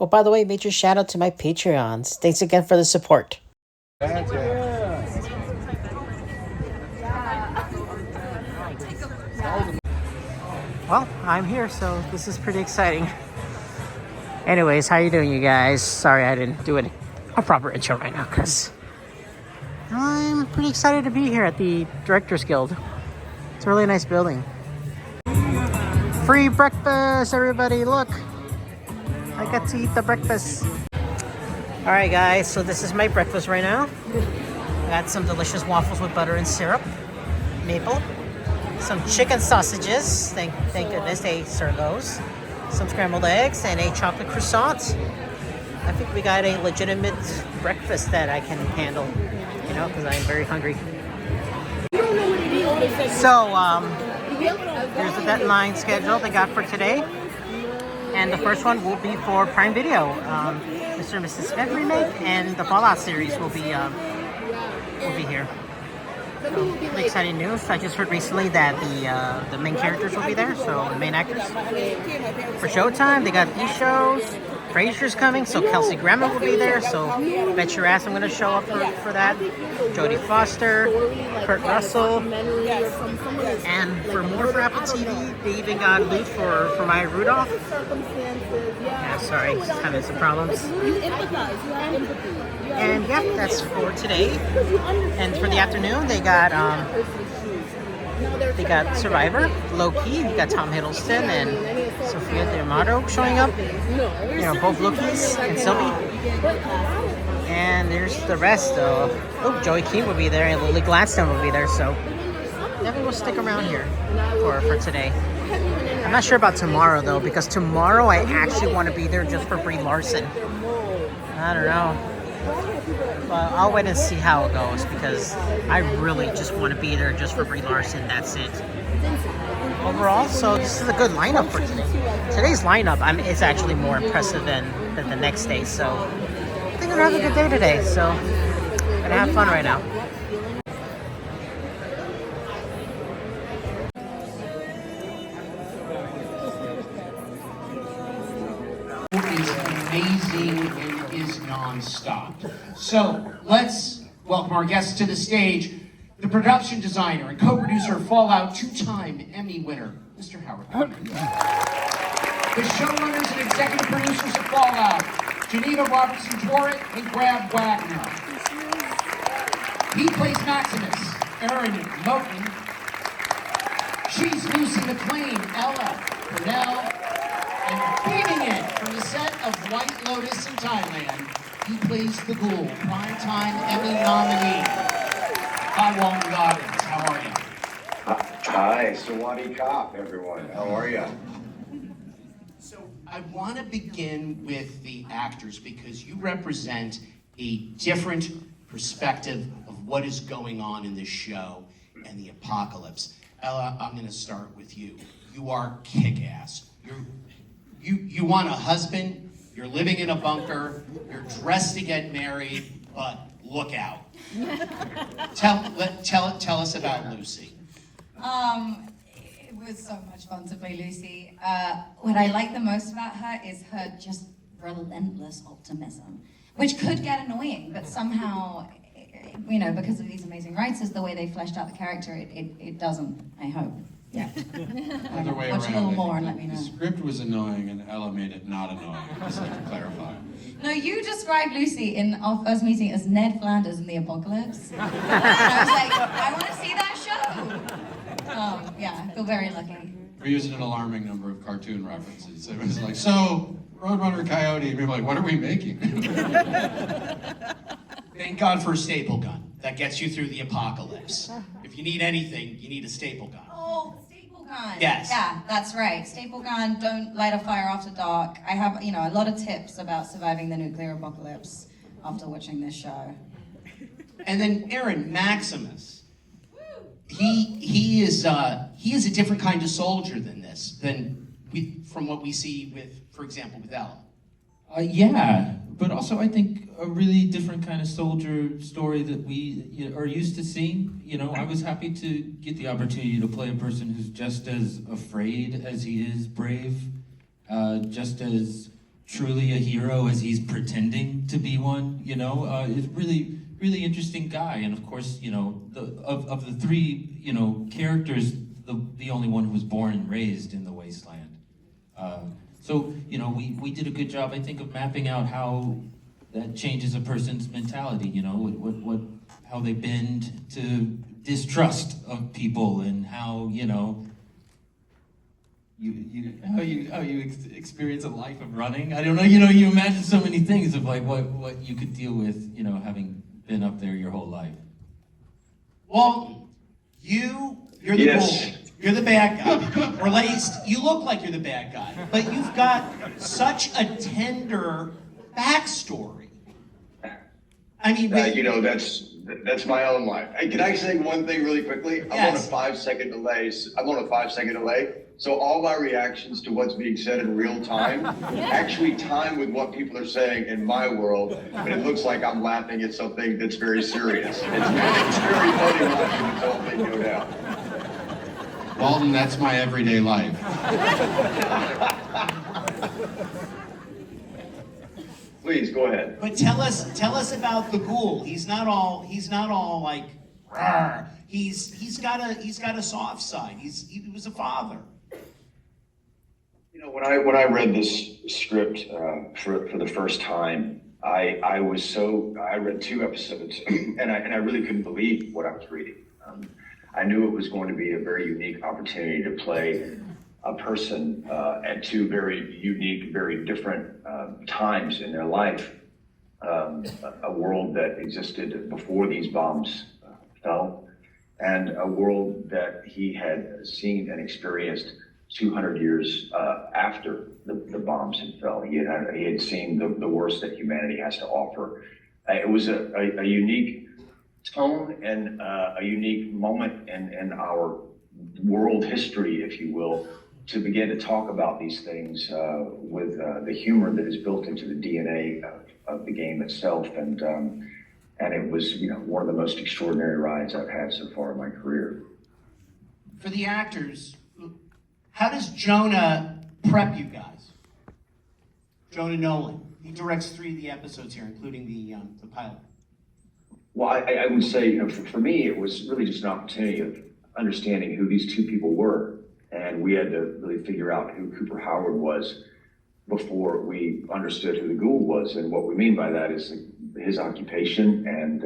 Oh, by the way, major shout out to my Patreons. Thanks again for the support. Well, I'm here, so this is pretty exciting. Anyways, how you doing, you guys? Sorry I didn't do a proper intro right now, because I'm pretty excited to be here at the Directors Guild. It's a really nice building. Free breakfast, everybody, look. I got to eat the breakfast. Alright guys, so this is my breakfast right now. I got some delicious waffles with butter and syrup, maple. Some chicken sausages, thank goodness they serve those. Some scrambled eggs and a chocolate croissant. I think we got a legitimate breakfast that I can handle, you know, because I'm very hungry. So, here's the deadline schedule they got for today. And the first one will be for Prime Video. Mr. and Mrs. Smith remake and the Fallout series will be here. So, really exciting news. I just heard recently that the main characters will be there, so the main actors. For Showtime, they got these shows. Frasier's coming, so Kelsey Grammer will be there, so bet your ass I'm going to show up for that. Jodie Foster, Kurt Russell, and for more for Apple TV, they even got loot for Maya Rudolph. Yeah, sorry, just having some problems. And yeah, that's for today. And for the afternoon, they got Survivor, Loki, you got Tom Hiddleston and Sophia D'Amato showing up. You know, both Lokis and Sylvie. And there's the rest. Oh, Joey Keane will be there and Lily Gladstone will be there. So definitely will stick around here for today. I'm not sure about tomorrow though, because tomorrow I actually want to be there just for Brie Larson. I don't know. But I'll wait and see how it goes because I really just want to be there just for Brie Larson. That's it. Overall, so this is a good lineup for today. Today's lineup is actually more impressive than the next day. So I think I'm gonna have a good day today. So I'm gonna have fun right now. Is amazing and is non-stop. So let's welcome our guests to the stage, the production designer and co-producer of Fallout, two-time Emmy winner, Mr. Howard Cummings. The showrunners and executive producers of Fallout, Geneva Robertson-Dworak and Grab Wagner. He plays Maximus, Aaron Moten. She's Lucy McLean, Ella Purnell. And beating it from the set of White Lotus in Thailand, he plays the Ghoul, primetime Emmy nominee. Hi, Walton Goggins. How are you? Hi, Sawadi Cop, everyone. How are you? So I want to begin with the actors because you represent a different perspective of what is going on in this show and the apocalypse. Ella, I'm going to start with you. You are kick-ass. You want a husband, you're living in a bunker, you're dressed to get married, but look out. Tell us about Lucy. It was so much fun to play Lucy. What I like the most about her is her just relentless optimism, which could get annoying, but somehow, you know, because of these amazing writers, the way they fleshed out the character, it doesn't, I hope. Yeah. Other way Watch around. a little more and let me know. The script was annoing and Ella made it not annoying, just like to clarify. No, you described Lucy in our first meeting as Ned Flanders in the Apocalypse. And I was like, I want to see that show. Yeah, I feel very lucky. We're using an alarming number of cartoon references. It was like, so, Roadrunner Coyote, and we were like, what are we making? Thank God for a staple gun that gets you through the apocalypse. If you need anything, you need a staple gun. Oh, staple gun. Yes. Yeah, that's right. Staple gun, don't light a fire after dark. I have, you know, a lot of tips about surviving the nuclear apocalypse after watching this show. And then Aaron, Maximus. He is a different kind of soldier from what we see with, for example, with Ella. Yeah, but also I think a really different kind of soldier story that we are used to seeing. You know, I was happy to get the opportunity to play a person who's just as afraid as he is brave, just as truly a hero as he's pretending to be one, you know. It's really interesting guy, and of course, you know, of the three, you know, characters, the only one who was born and raised in the wasteland. So, you know, we did a good job, I think, of mapping out how that changes a person's mentality, you know, how they bend to distrust of people, and how, you know, how you experience a life of running. I don't know, you know, you imagine so many things of like what you could deal with, you know, having been up there your whole life. Well, you're the bull. You're the bad guy. Or at least you look like you're the bad guy. But you've got such a tender backstory. I mean, you know, that's my own life. Hey, can I say one thing really quickly? Yes. I'm on a 5-second delay. So all my reactions to what's being said in real time actually time with what people are saying in my world, but it looks like I'm laughing at something that's very serious. It's very funny watching this whole thing go down. Walton, that's my everyday life. Please go ahead. but tell us about the ghoul. He's not all like, "Rawr." He's got a soft side. He was a father. You know, when I read this script for the first time, I read 2 episodes and I really couldn't believe what I was reading. I knew it was going to be a very unique opportunity to play a person at 2 very unique, very different times in their life. A world that existed before these bombs fell, and a world that he had seen and experienced 200 years after the bombs had fell. He had seen the worst that humanity has to offer. It was a unique tone and a unique moment in our world history, if you will, to begin to talk about these things with the humor that is built into the DNA of the game itself. And it was, you know, one of the most extraordinary rides I've had so far in my career. For the actors, how does Jonah prep you guys? Jonah Nolan. He directs 3 of the episodes here, including the pilot. Well, I would say, you know, for me, it was really just an opportunity of understanding who these 2 people were. And we had to really figure out who Cooper Howard was before we understood who the ghoul was. And what we mean by that is his occupation and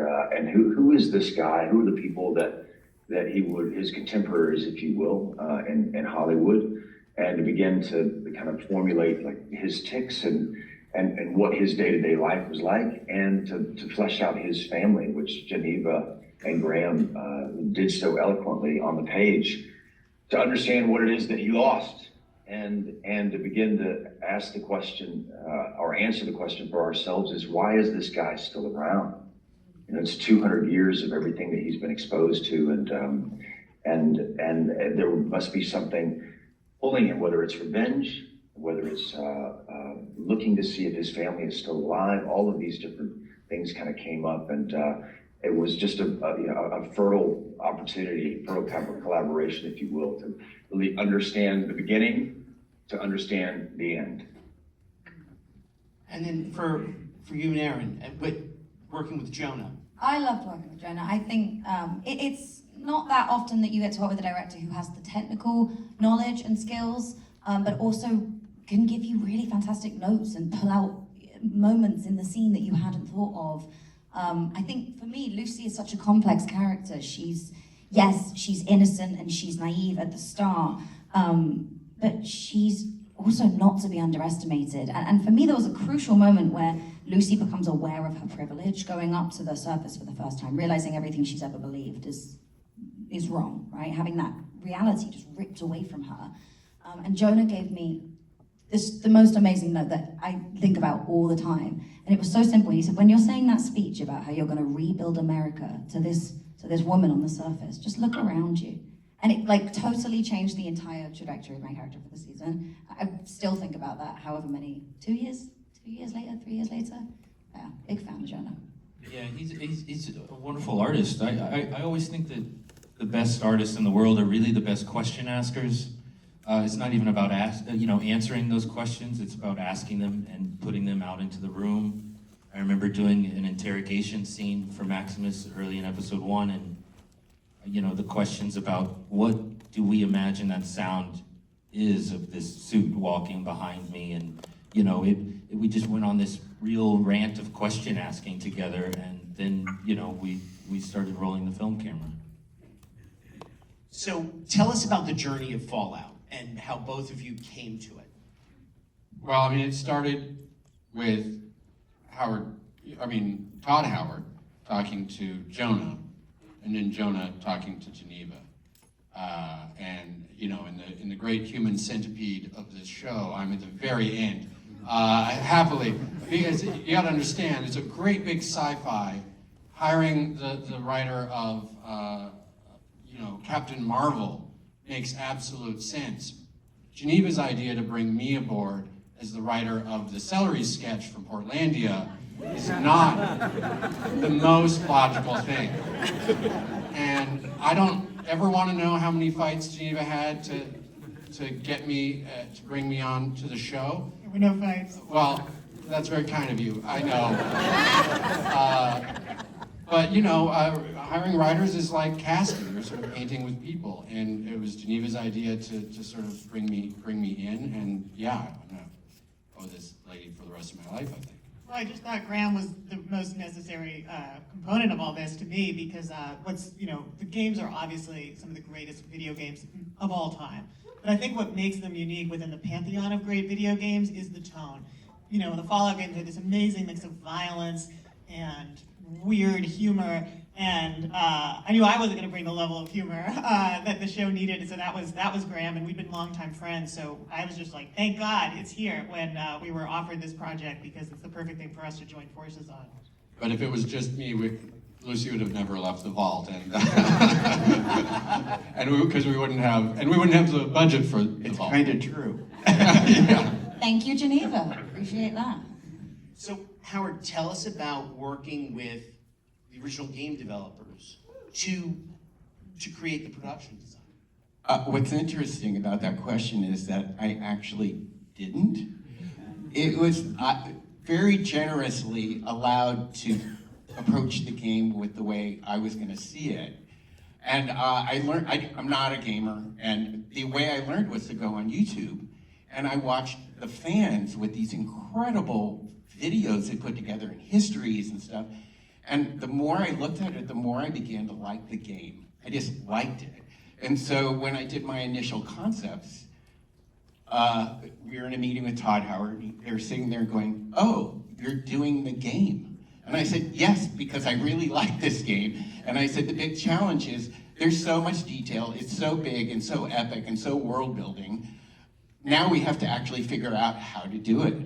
who is this guy? Who are the people that his contemporaries, if you will, in Hollywood, and to begin to kind of formulate like his tics and what his day-to-day life was like, and to flesh out his family, which Geneva and Graham did so eloquently on the page, to understand what it is that he lost, and to begin to ask the question or answer the question for ourselves is, why is this guy still around? You know, it's 200 years of everything that he's been exposed to, and there must be something pulling him, whether it's revenge, whether it's looking to see if his family is still alive. All of these different things kind of came up, and it was just a fertile opportunity, fertile collaboration, if you will, to really understand the beginning, to understand the end. And then for you and Aaron, but working with Jonah. I loved working with Jonah. I think it's not that often that you get to work with a director who has the technical knowledge and skills, but also can give you really fantastic notes and pull out moments in the scene that you hadn't thought of. I think for me, Lucy is such a complex character. She's innocent and she's naive at the start, but she's also not to be underestimated. And for me, there was a crucial moment where Lucy becomes aware of her privilege, going up to the surface for the first time, realizing everything she's ever believed is wrong, right? Having that reality just ripped away from her. And Jonah gave me the most amazing note that I think about all the time. And it was so simple. He said, when you're saying that speech about how you're going to rebuild America to this woman on the surface, just look around you. And it like totally changed the entire trajectory of my character for the season. I still think about that however many, 2 years later, 3 years later. Yeah, big fan of Jonah. Yeah, he's a wonderful artist. I always think that the best artists in the world are really the best question askers. It's not even about answering those questions. It's about asking them and putting them out into the room. I remember doing an interrogation scene for Maximus early in episode 1, and the questions about what do we imagine that sound is of this suit walking behind me, and we just went on this real rant of question asking together, and then we started rolling the film camera. So tell us about the journey of Fallout and how both of you came to it. Well, I mean, it started with Todd Howard talking to Jonah, and then Jonah talking to Geneva. And in the great human centipede of this show, I'm at the very end, happily, because you got to understand, it's a great big sci-fi. Hiring the writer of Captain Marvel makes absolute sense. Geneva's idea to bring me aboard as the writer of the celery sketch from Portlandia is not the most logical thing. And I don't ever want to know how many fights Geneva had to get me, to bring me on to the show. There were no fights. Well, that's very kind of you, I know. But hiring writers is like casting. You're sort of painting with people, and it was Geneva's idea to sort of bring me in, and yeah, I'm gonna owe this lady for the rest of my life, I think. Well, I just thought Graham was the most necessary component of all this to me, because the games are obviously some of the greatest video games of all time. But I think what makes them unique within the pantheon of great video games is the tone. The Fallout games are this amazing mix of violence and weird humor, and I knew I wasn't going to bring the level of humor that the show needed, so that was Graham, and we've been longtime friends, so I was just like, thank God it's here when we were offered this project, because it's the perfect thing for us to join forces on. But if it was just me, Lucy would have never left the vault, and because we wouldn't have the budget for the vault. It's kind of true. Yeah. Thank you, Geneva. Appreciate that. So Howard, tell us about working with the original game developers to create the production design. What's interesting about that question is that I actually didn't. It was very generously allowed to approach the game with the way I was going to see it. And I learned, I'm not a gamer, and the way I learned was to go on YouTube, and I watched the fans with these incredible videos they put together and histories and stuff. And the more I looked at it, the more I began to like the game. I just liked it. And so when I did my initial concepts, we were in a meeting with Todd Howard. They were sitting there going, "Oh, you're doing the game." And I said, "Yes, because I really like this game." And I said, "The big challenge is there's so much detail. It's so big and so epic and so world building. Now we have to actually figure out how to do it."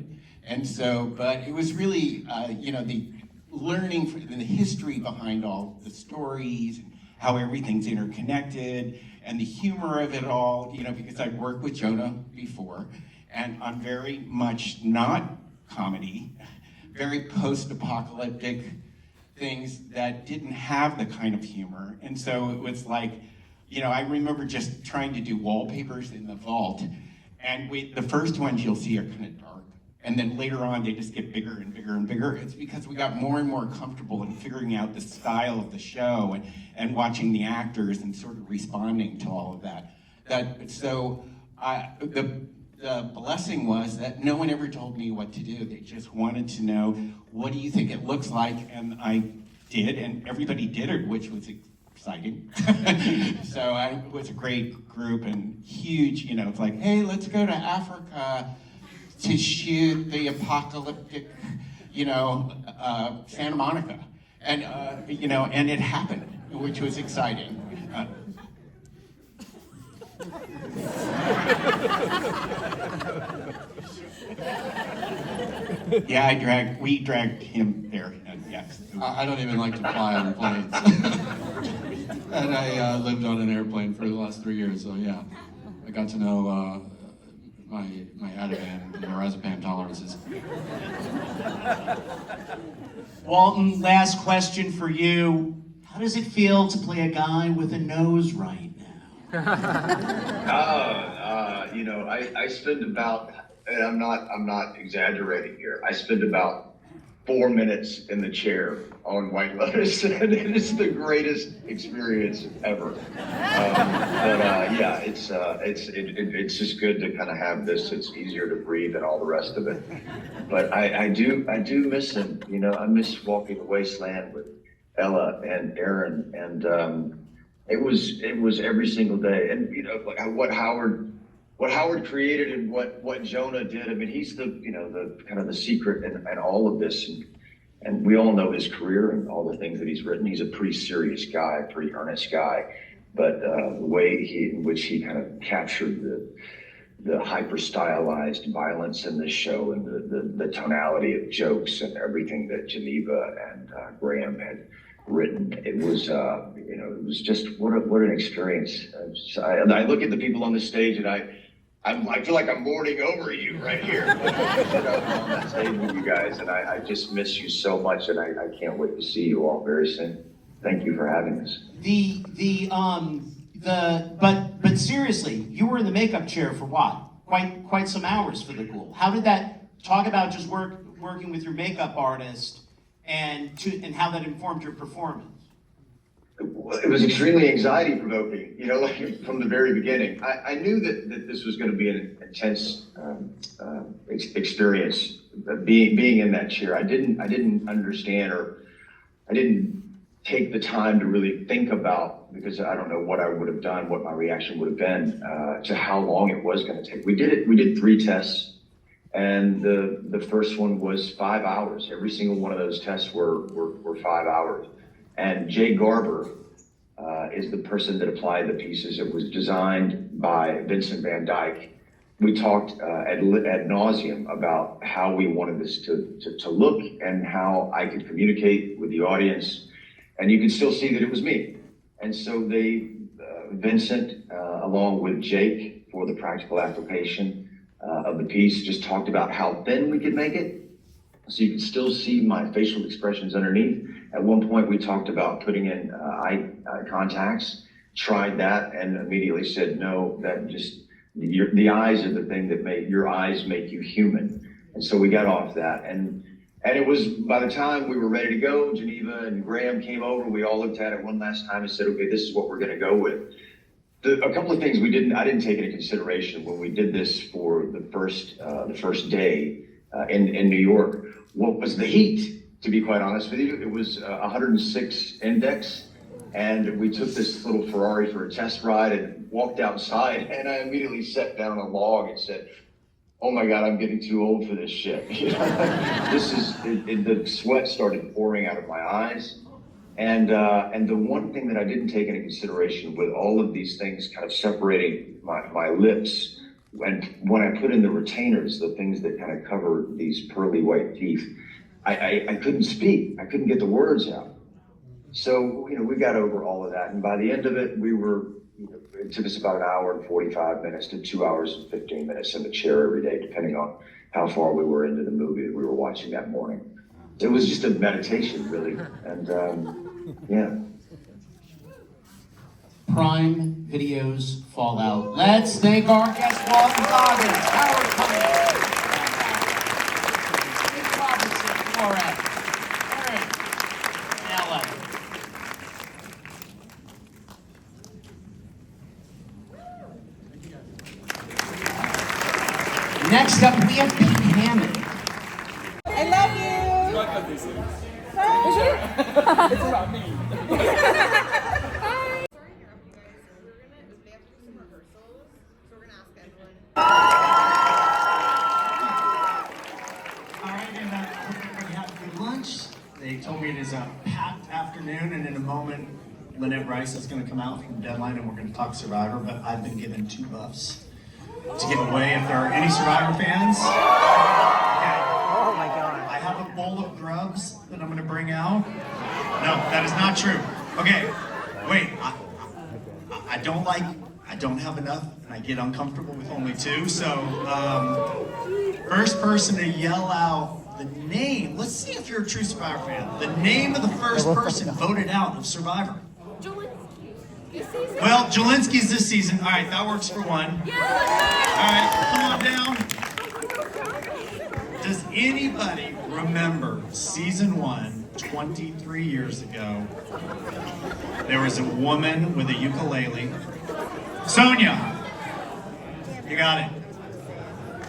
And so, but it was really, the learning and the history behind all the stories, and how everything's interconnected, and the humor of it all, because I've worked with Jonah before, and I'm very much not comedy, very post-apocalyptic things that didn't have the kind of humor. And so it was like, I remember just trying to do wallpapers in the vault, and the first ones you'll see are kind of dark. And then later on, they just get bigger and bigger and bigger. It's because we got more and more comfortable in figuring out the style of the show and watching the actors and sort of responding to all of that. The blessing was that no one ever told me what to do. They just wanted to know, what do you think it looks like? And I did, and everybody did it, which was exciting. So it was a great group and huge, it's like, hey, let's go to Africa to shoot the apocalyptic, Santa Monica. And, and it happened, which was exciting. Yeah, we dragged him there, yes. I don't even like to fly on planes. And I lived on an airplane for the last 3 years, so yeah. I got to know my Ativan and Lorazepam tolerances. Walton, last question for you. How does it feel to play a guy with a nose right now? You know, I spend about, and I'm not exaggerating here, I spend about 4 minutes in the chair on White Lotus, and it is the greatest experience ever. Yeah, it's just good to kind of have this. It's easier to breathe and all the rest of it. But I do miss him. You know, I miss walking the wasteland with Ella and Aaron, and it was every single day. And you know, like what Howard created and what Jonah did. I mean, he's the kind of the secret and all of this. And we all know his career and all the things that he's written. He's a pretty serious guy, pretty earnest guy. But the way in which he kind of captured the hyper stylized violence in this show and the tonality of jokes and everything that Geneva and Graham had written, it was it was just what an experience. I look at the people on the stage and I feel like I'm mourning over you right here. On that stage with you guys, and I just miss you so much, and I can't wait to see you all very soon. Thank you for having us. But seriously, you were in the makeup chair for what? Quite some hours for the Ghoul. How did that? Talk about just working with your makeup artist and how that informed your performance. It was extremely anxiety provoking, you know, like from the very beginning. I knew that this was going to be an intense experience, being in that chair. I didn't understand, or I didn't take the time to really think about, because I don't know what I would have done, what my reaction would have been to how long it was going to take. We did 3 tests, and the first one was 5 hours. Every single one of those tests were 5 hours. And Jay Garber is the person that applied the pieces. It was designed by Vincent Van Dyke. We talked ad nauseum about how we wanted this to look and how I could communicate with the audience. And you could still see that it was me. And so Vincent, along with Jake, for the practical application of the piece, just talked about how thin we could make it, so you can still see my facial expressions underneath. At one point, we talked about putting in eye contacts, tried that, and immediately said, no, that just, the eyes are the thing that your eyes make you human. And so we got off that. And it was, by the time we were ready to go, Geneva and Graham came over, we all looked at it one last time and said, okay, this is what we're gonna go with. A couple of things I didn't take into consideration when we did this for the first day in New York. What was the heat, to be quite honest with you? It was 106 index, and we took this little Ferrari for a test ride and walked outside, and I immediately sat down on a log and said, oh my God, I'm getting too old for this shit. The sweat started pouring out of my eyes. And the one thing that I didn't take into consideration with all of these things kind of separating my lips, when I put in the retainers, the things that kind of cover these pearly white teeth, I couldn't speak. I couldn't get the words out. So, we got over all of that. And by the end of it, it took us about 1 hour and 45 minutes to 2 hours and 15 minutes in the chair every day, depending on how far we were into the movie that we were watching that morning. It was just a meditation, really. And yeah. Prime Video's Fallout. Let's thank our guest, Walton Goggins, Howard Cummings, Nick Robertson, Flores, Aaron, Ella. Next up, we have Pete Hammond. I love you. Is it? It's about me. They told me it is a packed afternoon, and in a moment, Lynette Rice is going to come out from Deadline, and we're going to talk Survivor, but I've been given 2 buffs to give away if there are any Survivor fans. Okay. Oh my God. I have a bowl of grubs that I'm going to bring out. No, that is not true. Okay, wait. I don't have enough, and I get uncomfortable with only 2, so first person to yell out the name, let's see if you're a true Survivor fan. The name of the first person voted out of Survivor. Well, Jelinski's this season. All right, that works for one. All right, come on down. Does anybody remember season 1, 23 years ago? There was a woman with a ukulele. Sonia, you got it.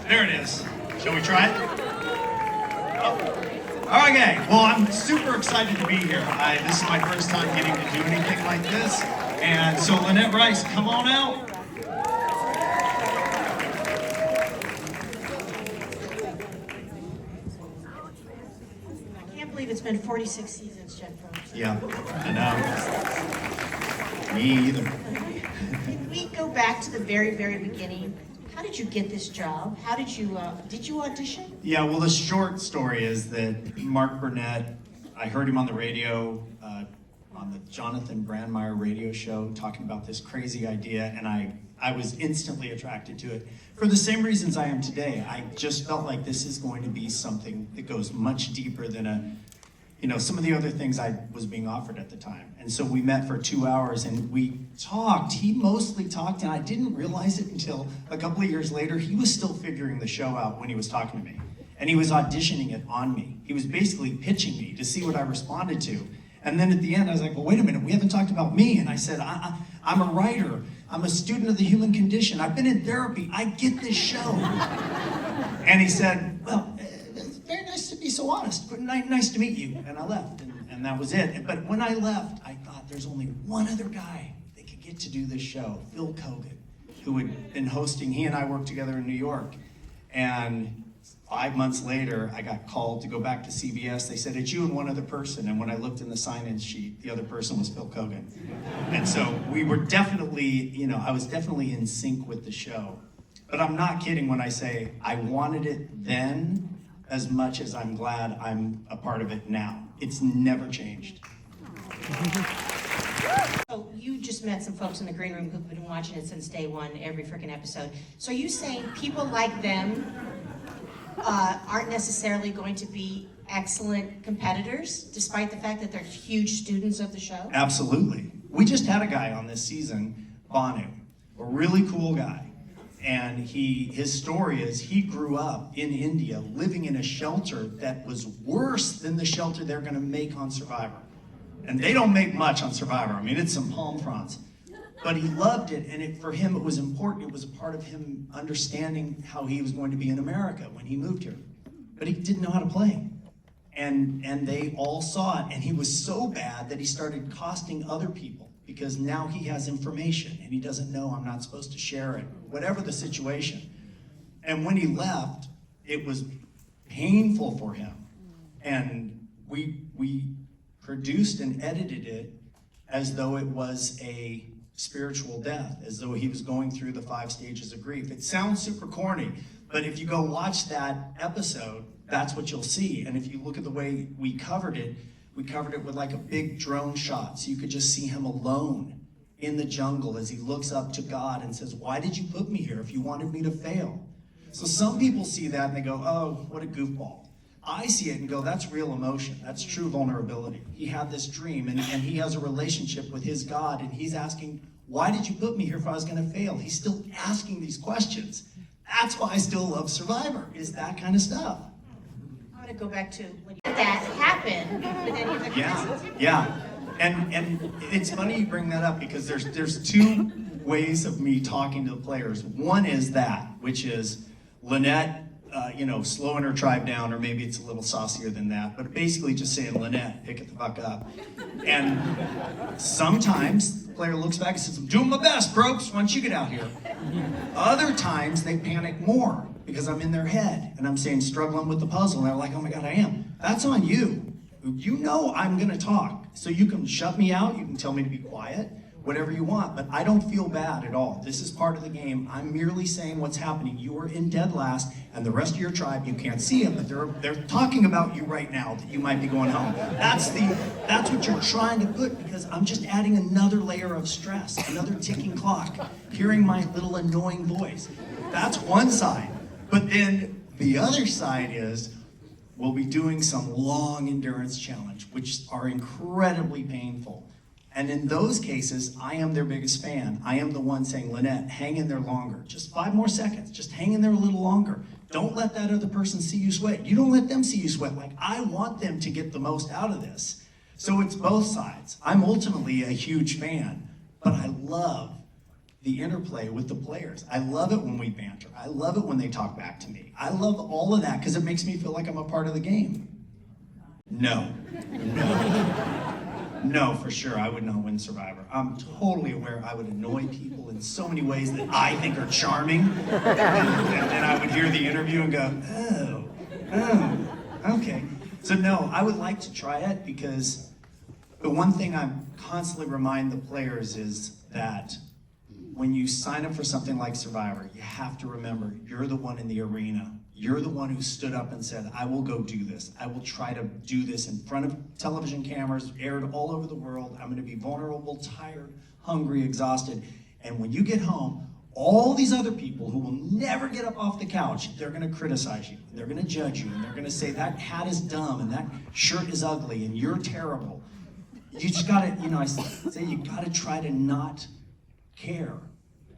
There it is. Shall we try it? Oh. Okay, well, I'm super excited to be here. This is my first time getting to do anything like this. And so Lynette Rice, come on out. I can't believe it's been 46 seasons, Jeff. Yeah, I know. Me either. Can we go back to the very, very beginning? How did you get this job? How did you audition? Yeah, well, the short story is that Mark Burnett, I heard him on the radio, on the Jonathan Brandmeier radio show, talking about this crazy idea, and I was instantly attracted to it. For the same reasons I am today, I just felt like this is going to be something that goes much deeper than some of the other things I was being offered at the time. And so we met for 2 hours and we talked. He mostly talked, and I didn't realize it until a couple of years later. He was still figuring the show out when he was talking to me. And he was auditioning it on me. He was basically pitching me to see what I responded to. And then at the end, I was like, well, wait a minute, we haven't talked about me. And I said, I'm a writer. I'm a student of the human condition. I've been in therapy. I get this show. And he said, well, it's very nice to be so honest. Nice to meet you. And I left, and that was it. But when I left, I thought there's only one other guy that could get to do this show, Phil Kogan, who had been hosting. He and I worked together in New York. And 5 months later, I got called to go back to CBS. They said, it's you and one other person. And when I looked in the sign-in sheet, the other person was Phil Kogan. And so we were definitely, I was definitely in sync with the show. But I'm not kidding when I say I wanted it then as much as I'm glad I'm a part of it now. It's never changed. So you just met some folks in the green room who've been watching it since day one, every freaking episode. So are you saying people like them aren't necessarily going to be excellent competitors, despite the fact that they're huge students of the show? Absolutely. We just had a guy on this season, Banu, a really cool guy. And his story is he grew up in India living in a shelter that was worse than the shelter they're going to make on Survivor. And they don't make much on Survivor. I mean, it's some palm fronds. But he loved it, and for him it was important. It was a part of him understanding how he was going to be in America when he moved here. But he didn't know how to play. And they all saw it, and he was so bad that he started costing other people, because now he has information and he doesn't know I'm not supposed to share it, whatever the situation. And when he left, it was painful for him. And we produced and edited it as though it was a spiritual death, as though he was going through the 5 stages of grief. It sounds super corny, but if you go watch that episode, that's what you'll see. And if you look at the way we covered it with like a big drone shot, so you could just see him alone in the jungle as he looks up to God and says, why did you put me here if you wanted me to fail? So some people see that and they go, oh, what a goofball. I see it and go, that's real emotion. That's true vulnerability. He had this dream and he has a relationship with his God, and he's asking, why did you put me here if I was going to fail? He's still asking these questions. That's why I still love Survivor, is that kind of stuff. I'm going to go back to when that happened with any of the contestants. Yeah. And it's funny you bring that up, because there's 2 ways of me talking to the players. One is that, which is Lynette, slowing her tribe down, or maybe it's a little saucier than that, but basically just saying, Lynette, pick it the fuck up. And sometimes the player looks back and says, I'm doing my best, Probst, why don't you get out here? Other times they panic more, because I'm in their head and I'm saying, struggling with the puzzle, and they're like, oh my God, I am. That's on you. You know I'm gonna talk, so you can shut me out, you can tell me to be quiet, whatever you want, but I don't feel bad at all. This is part of the game. I'm merely saying what's happening. You are in dead last, and the rest of your tribe, you can't see it, but they're talking about you right now, that you might be going home. That's what you're trying to put, because I'm just adding another layer of stress, another ticking clock, hearing my little annoying voice. That's one side. But then the other side is, we'll be doing some long endurance challenge, which are incredibly painful. And in those cases, I am their biggest fan. I am the one saying, Lynette, hang in there longer. Just 5 more seconds. Just hang in there a little longer. Don't let that other person see you sweat. You don't let them see you sweat. Like, I want them to get the most out of this. So it's both sides. I'm ultimately a huge fan, but I love the interplay with the players. I love it when we banter. I love it when they talk back to me. I love all of that because it makes me feel like I'm a part of the game. No. No, for sure, I would not win Survivor. I'm totally aware I would annoy people in so many ways that I think are charming. And then I would hear the interview and go, oh, okay. So no, I would like to try it because the one thing I constantly remind the players is that when you sign up for something like Survivor, you have to remember you're the one in the arena. You're the one who stood up and said, I will go do this. I will try to do this in front of television cameras, aired all over the world. I'm gonna be vulnerable, tired, hungry, exhausted. And when you get home, all these other people who will never get up off the couch, they're gonna criticize you, they're gonna judge you, and they're gonna say that hat is dumb, and that shirt is ugly, and you're terrible. You just gotta, I say you gotta try to not care.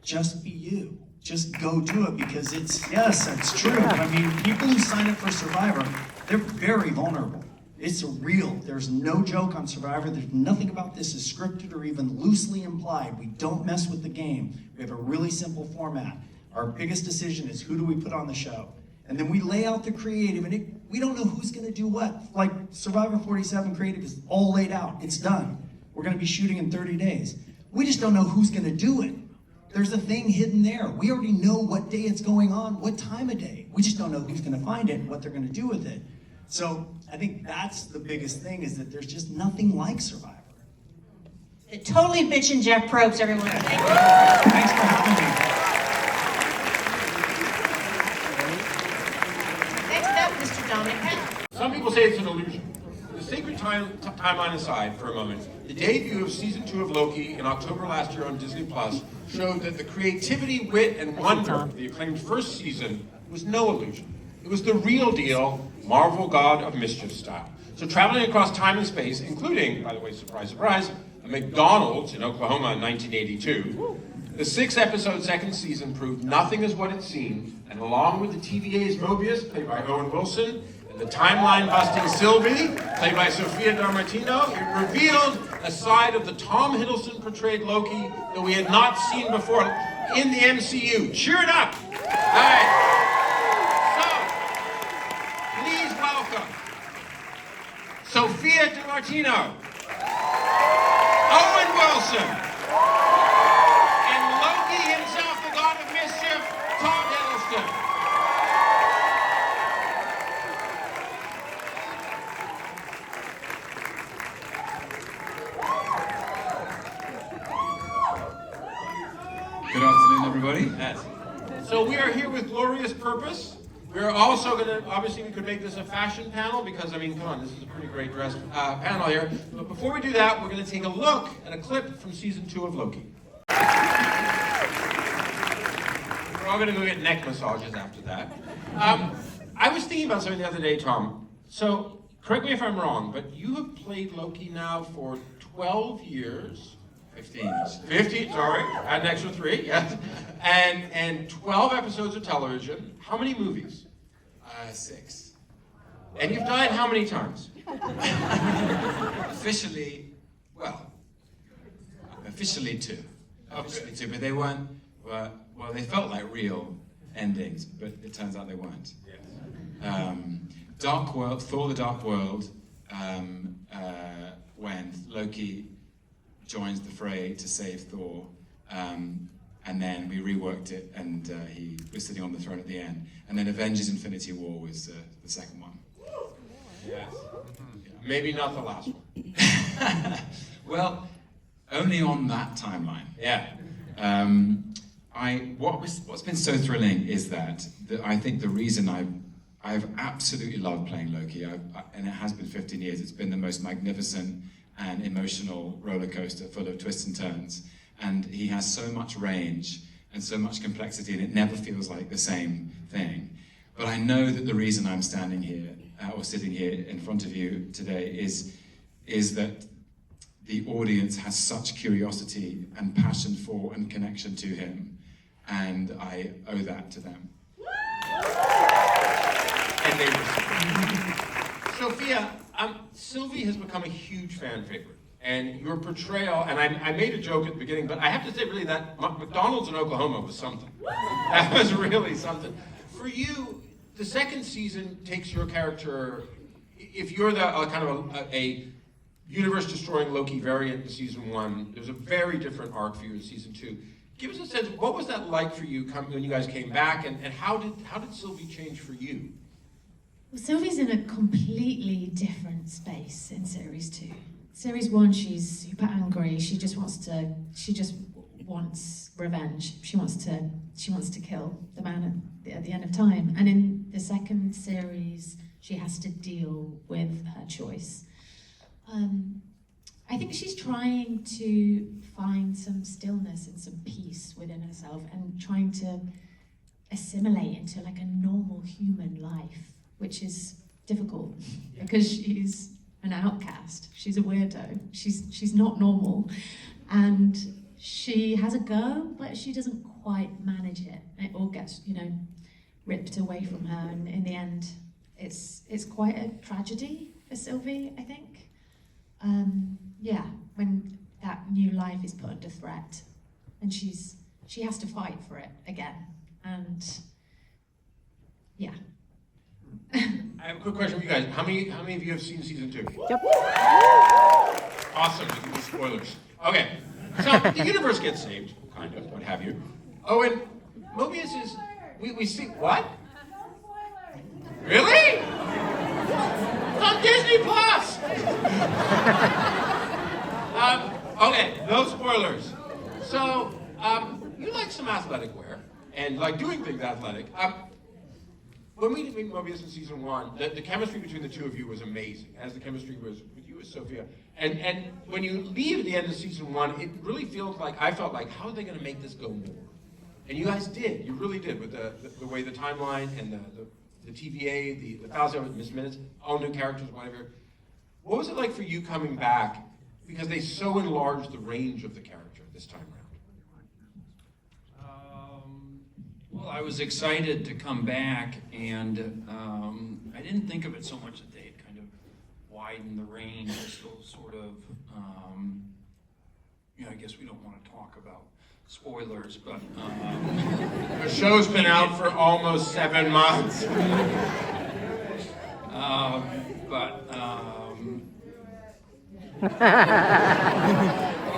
Just be you. Just go do it because yes, that's true. I mean, people who sign up for Survivor, they're very vulnerable. It's real. There's no joke on Survivor. There's nothing about this is scripted or even loosely implied. We don't mess with the game. We have a really simple format. Our biggest decision is who do we put on the show? And then we lay out the creative, and we don't know who's gonna do what. Like Survivor 47 creative is all laid out. It's done. We're gonna be shooting in 30 days. We just don't know who's gonna do it. There's a thing hidden there. We already know what day it's going on, what time of day. We just don't know who's gonna find it and what they're gonna do with it. So I think that's the biggest thing, is that there's just nothing like Survivor. Totally bitchin' Jeff Probst, everyone. Thank you. Thanks for having me. Next up, Mr. Dominic Penn. Some people say it's an illusion. The sacred timeline aside for a moment, the debut of season 2 of Loki in October last year on Disney Plus showed that the creativity, wit, and wonder of the acclaimed first season was no illusion. It was the real deal, Marvel God of Mischief style. So traveling across time and space, including, by the way, surprise, surprise, a McDonald's in Oklahoma in 1982, the 6-episode second season proved nothing is what it seemed, and along with the TVA's Mobius, played by Owen Wilson, and the timeline-busting Sylvie, played by Sophia DiMartino, it revealed a side of the Tom Hiddleston portrayed Loki that we had not seen before in the MCU. Cheer it up! All right. So, please welcome Sophia DiMartino, Owen Wilson, and Loki himself, the God of Mischief, Tom Hiddleston. Good afternoon, everybody. Yes. So we are here with glorious purpose. We're also going to, obviously we could make this a fashion panel because, I mean, come on, this is a pretty great dressed panel here. But before we do that, we're going to take a look at a clip from season 2 of Loki. We're all going to go get neck massages after that. I was thinking about something the other day, Tom. So, correct me if I'm wrong, but you have played Loki now for 12 years. 15, sorry, add an extra 3, yes. And 12 episodes of television. How many movies? 6. And you've died how many times? Officially 2. Officially 2, but they weren't, well, they felt like real endings, but it turns out they weren't. Dark World, Thor the Dark World, when Loki joins the fray to save Thor, and then we reworked it, and he was sitting on the throne at the end. And then Avengers Infinity War was the second one. Yes. Maybe not the last one. Well, only on that timeline. Yeah. What's been so thrilling is that I think the reason I've absolutely loved playing Loki, and it has been 15 years, it's been the most magnificent and emotional roller coaster full of twists and turns. And he has so much range and so much complexity, and it never feels like the same thing. But I know that the reason I'm standing here, or sitting here in front of you today, is that the audience has such curiosity and passion for and connection to him, and I owe that to them. And they were. Sophia, Sylvie has become a huge fan favorite. And your portrayal, and I made a joke at the beginning, but I have to say really that McDonald's in Oklahoma was something. That was really something. For you, the second season takes your character, if you're the kind of a universe-destroying Loki variant in season 1, there's a very different arc for you in season 2. Give us a sense, what was that like for you when you guys came back, and how did Sylvie change for you? Well, Sylvie's in a completely different space in series 2. Series 1, she's super angry. She just wants revenge. She wants to kill the man at the end of time. And in the second series, she has to deal with her choice. I think she's trying to find some stillness and some peace within herself, and trying to assimilate into like a normal human life, which is difficult because she's an outcast. She's a weirdo. She's not normal, and she has a go, but she doesn't quite manage it. It all gets, ripped away from her, and in the end, it's quite a tragedy for Sylvie, I think. When that new life is put under threat, and she has to fight for it again, and yeah. I have a quick question for you guys. How many of you have seen season 2? Yep. Awesome. No spoilers. Okay. So the universe gets saved, kind of, what have you. Oh, and Mobius is. We see what? Really? It's on Disney Plus. Okay. No spoilers. So you like some athletic wear and like doing things athletic. When we did meet Mobius in season 1, the chemistry between the two of you was amazing, as the chemistry was with you as Sophia. And when you leave at the end of season 1, it really feels like, I felt like, how are they going to make this go more? And you guys did, you really did, with the way the timeline and the TVA, the 1,000 missed minutes, all new characters, whatever. What was it like for you coming back? Because they so enlarged the range of the character this time around. Well, I was excited to come back, and I didn't think of it so much that they had kind of widened the range, so sort of, I guess we don't want to talk about spoilers, but... The show's been out for almost 7 months. Oh,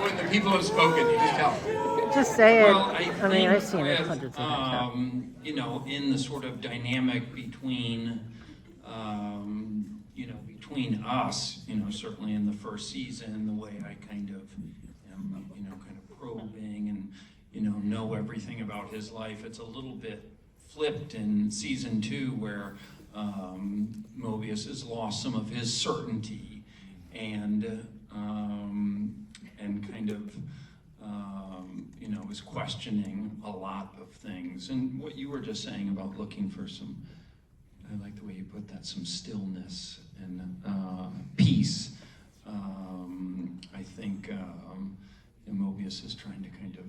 and the people have spoken, you just tell. Just say it. Well, I mean, I've seen it hundreds of times. In the sort of dynamic between, between us, certainly in the first season, the way I kind of am, kind of probing and, know everything about his life. It's a little bit flipped in season 2, where Mobius has lost some of his certainty and kind of, is questioning a lot of things. And what you were just saying about looking for some, I like the way you put that, some stillness and peace. I think Mobius is trying to kind of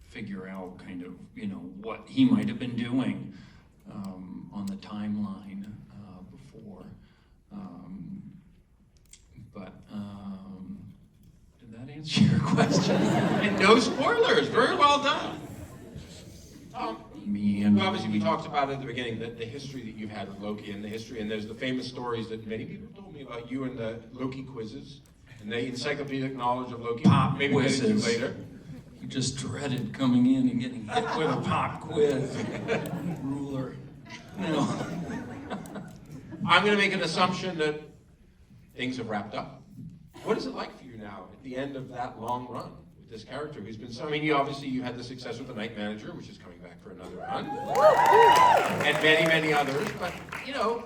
figure out kind of, what he might have been doing on the timeline before. Did that answer your question? And no spoilers. Very well done. Obviously, we talked about at the beginning the history that you've had with Loki, and the history, and there's the famous stories that many people told me about you and the Loki quizzes, and the encyclopedic knowledge of Loki. Pop maybe quizzes. We'll get into later. You just dreaded coming in and getting hit with a pop quiz. Ruler. No. I'm going to make an assumption that things have wrapped up. What is it like for you now at the end of that long run with this character who's been so, you had the success with The Night Manager, which is coming back for another run, and many, many others, but,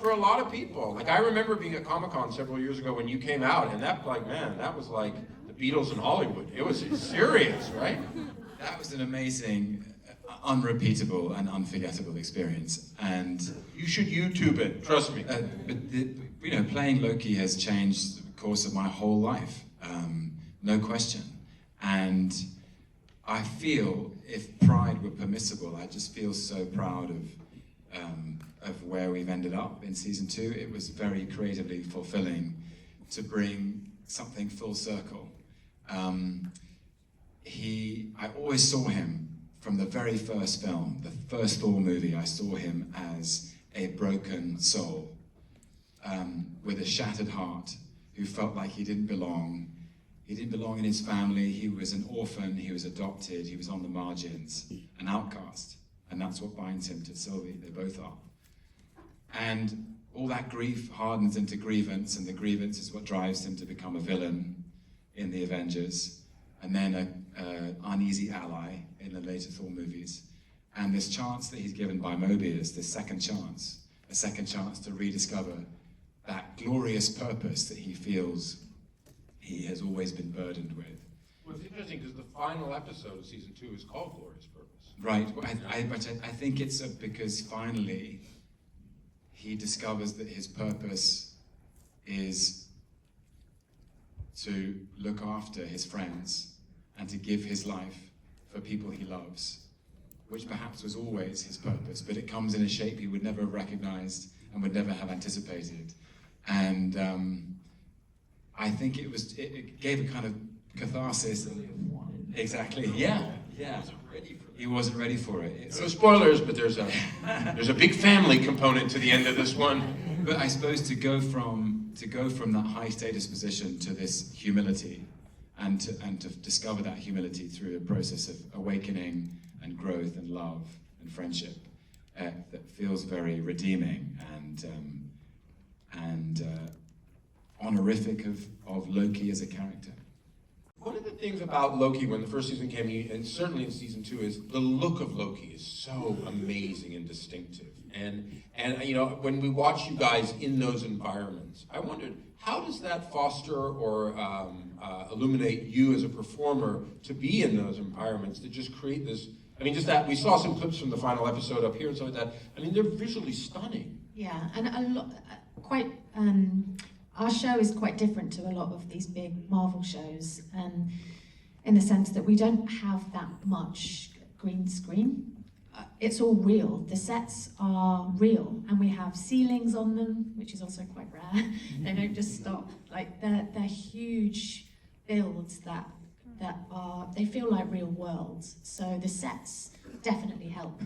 for a lot of people, like I remember being at Comic-Con several years ago when you came out, and that was like the Beatles in Hollywood. It was serious, right? That was an amazing, unrepeatable and unforgettable experience, and you should YouTube it. Trust me. But playing Loki has changed the course of my whole life. no question. And I feel, if pride were permissible, I just feel so proud of where we've ended up in season 2. It was very creatively fulfilling to bring something full circle. I always saw him from the very first film, the first Thor movie. I saw him as a broken soul with a shattered heart who felt like he didn't belong. He didn't belong in his family. He was an orphan. He was adopted. He was on the margins, an outcast. And that's what binds him to Sylvie. They both are. And all that grief hardens into grievance, and the grievance is what drives him to become a villain in the Avengers, and then an uneasy ally in the later Thor movies. And this chance that he's given by Mobius, this second chance, a second chance to rediscover that glorious purpose that he feels he has always been burdened with. Well, it's interesting because the final episode of season 2 is called Glorious Purpose. Right, but I think it's because finally he discovers that his purpose is to look after his friends and to give his life for people he loves, which perhaps was always his purpose, but it comes in a shape he would never have recognized and would never have anticipated. And I think it gave a kind of catharsis. Exactly, yeah. He wasn't ready for it. No spoilers, but there's a big family component to the end of this one. But I suppose to go from that high status position to this humility, and to discover that humility through a process of awakening and growth and love and friendship, that feels very redeeming and honorific of Loki as a character. One of the things about Loki when the first season came, and certainly in season 2, is the look of Loki is so amazing and distinctive. And you know, when we watch you guys in those environments, I wondered, how does that foster or illuminate you as a performer to be in those environments, to just create this, I mean, just that, we saw some clips from the final episode up here and stuff like that. I mean, they're visually stunning. Yeah, and a lot, our show is quite different to a lot of these big Marvel shows, in the sense that we don't have that much green screen. It's all real. The sets are real, and we have ceilings on them, which is also quite rare. They don't just stop. Like they're huge builds that they feel like real worlds. So the sets definitely help,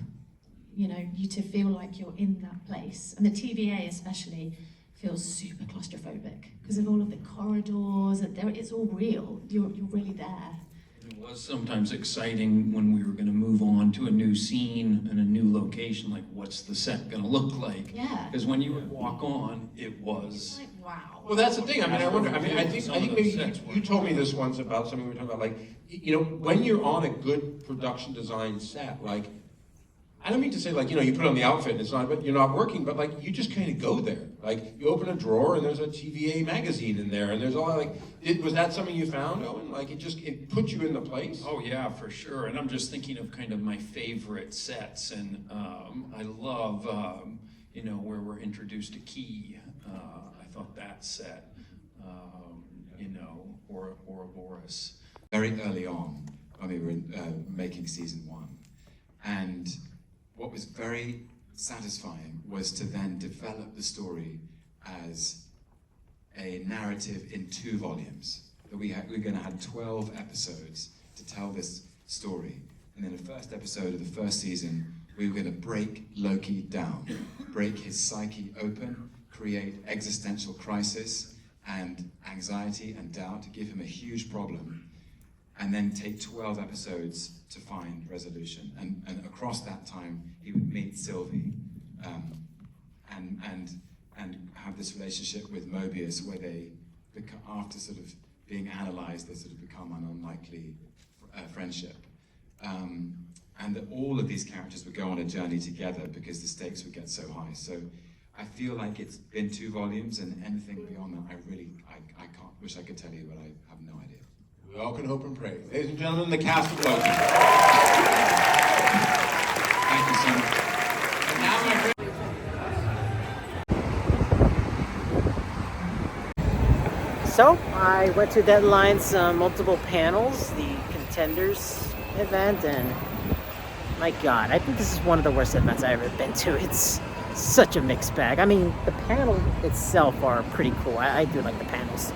you know, you to feel like you're in that place. And the TVA especially feels super claustrophobic because of all of the corridors. It's all real. You're really there. It was sometimes exciting when we were going to move on to a new scene and a new location, like what's the set going to look like? Yeah. Because when you would walk on, it was like, wow. Well, that's the thing. I mean, I wonder. I mean, I think maybe you told me this once about something we were talking about. Like, you know, when you're on a good production design set, like, I don't mean to say like, you know, you put on the outfit and it's not, but you're not working, but like, you just kind of go there. Like, you open a drawer and there's a TVA magazine in there, and there's all that, like, was that something you found, Owen? Like, it put you in the place? Oh yeah, for sure. And I'm just thinking of kind of my favorite sets, and I love, you know, where we're introduced to Key. I thought that set, you know, or Boris. Very early on, when we were making season 1, and what was very satisfying was to then develop the story as a narrative in 2 volumes. That we're going to have 12 episodes to tell this story. And in the first episode of the first season, we were going to break Loki down, break his psyche open, create existential crisis and anxiety and doubt, to give him a huge problem, and then take 12 episodes to find resolution. And across that time, he would meet Sylvie, and have this relationship with Mobius, where they, after sort of being analyzed, they sort of become an unlikely friendship. And that all of these characters would go on a journey together because the stakes would get so high. So I feel like it's been 2 volumes, and anything beyond that, I can't, wish I could tell you, but I have no idea. We all can hope and pray. Ladies and gentlemen, the cast of Loki. Thank you so much. And now my friend. So I went to Deadline's multiple panels, the CoNtEnDeRs event, and my God, I think this is one of the worst events I've ever been to. It's such a mixed bag. I mean, the panel itself are pretty cool. I do like the panels.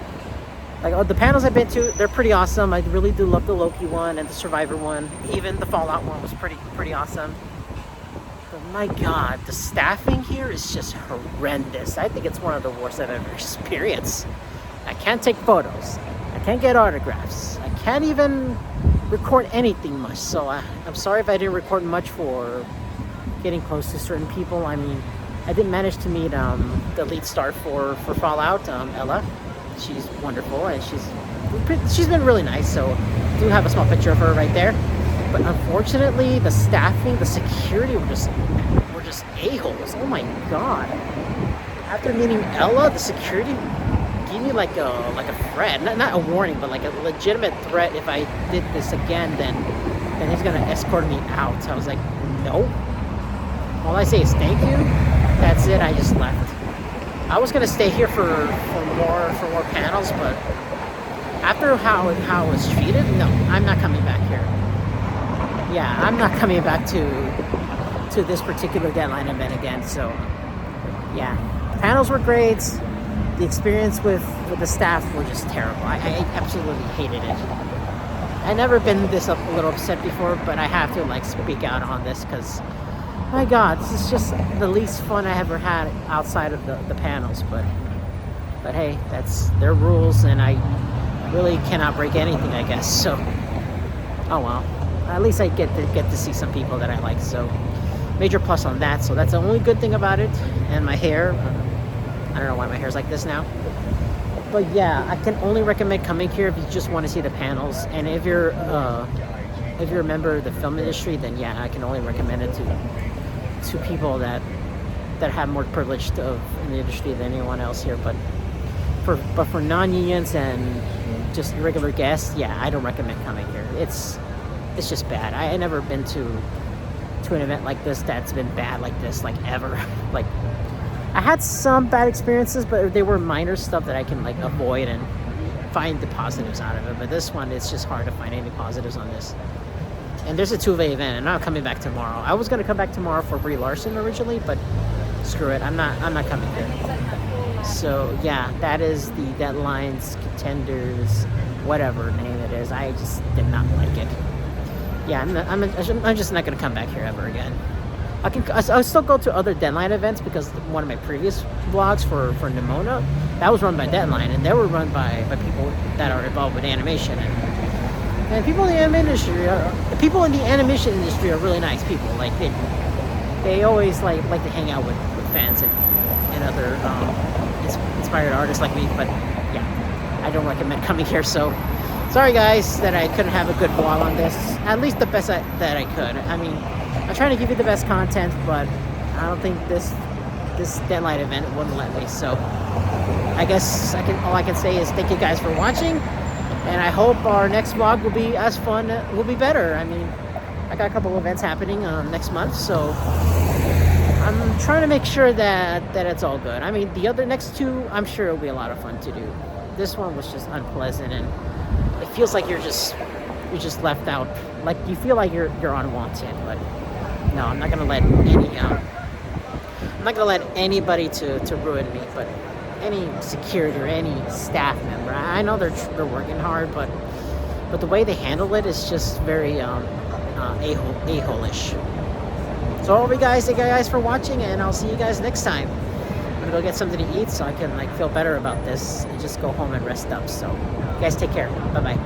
Like the panels I've been to, they're pretty awesome. I really do love the Loki one and the Survivor one. Even the Fallout one was pretty awesome. But my God, the staffing here is just horrendous. I think it's one of the worst I've ever experienced. I can't take photos. I can't get autographs. I can't even record anything much. So I'm sorry if I didn't record much for getting close to certain people. I mean, I did manage to meet the lead star for Fallout, Ella. She's wonderful, and she's been really nice. So I do have a small picture of her right there. But unfortunately, the staffing, the security were just a-holes. Oh my God! After meeting Ella, the security gave me like a threat, not a warning, but like a legitimate threat. If I did this again, then he's gonna escort me out. So I was like, no. All I say is thank you. That's it. I just left. I was gonna stay here for more panels, but after how I was treated, no, I'm not coming back here. Yeah, I'm not coming back to this particular Deadline event again. So yeah, panels were great. The experience with the staff were just terrible. I absolutely hated it. I've never been this a little upset before, but I have to like speak out on this because my God, this is just the least fun I ever had outside of the panels. But hey, that's their rules, and I really cannot break anything, I guess. So oh well. At least I get to see some people that I like. So major plus on that. So that's the only good thing about it. And my hair, I don't know why my hair's like this now. But yeah, I can only recommend coming here if you just want to see the panels. And if you're a member of the film industry, then yeah, I can only recommend it to people that have more privilege in the industry than anyone else here. But for non-unions and just regular guests, yeah, I don't recommend coming here. It's just bad. I never been to an event like this that's been bad like this, like ever. Like I had some bad experiences, but they were minor stuff that I can like avoid and find the positives out of it. But this one, it's just hard to find any positives on this. And there's a 2-day event, and I'm coming back tomorrow. I was gonna come back tomorrow for Brie Larson originally, but screw it. I'm not coming here. So yeah, that is the Deadline's CoNtEnDeRs, whatever name it is. I just did not like it. Yeah, I'm just not gonna come back here ever again. I'll still go to other Deadline events because one of my previous vlogs for Nimona, that was run by Deadline, and they were run by people that are involved with animation. And people in the animation industry are really nice people. Like they always like to hang out with fans and other inspired artists like me. But yeah, I don't recommend coming here. So sorry guys that I couldn't have a good vlog on this. At least the best that I could. I mean, I'm trying to give you the best content, but I don't think this Deadline event wouldn't let me. So I guess all I can say is thank you guys for watching, and I hope our next vlog will be as fun, will be better. I mean, I got a couple events happening next month, so I'm trying to make sure that it's all good. I mean, the next two, I'm sure it'll be a lot of fun to do. This one was just unpleasant, and it feels like you're just left out. Like you feel like you're unwanted. But no, I'm not gonna let anybody to ruin me. But any security or any staff member, I know they're working hard, but the way they handle it is just very a-hole-ish. So all of you guys, thank you guys for watching, and I'll see you guys next time. I'm gonna go get something to eat so I can like feel better about this and just go home and rest up. So you guys take care. Bye bye.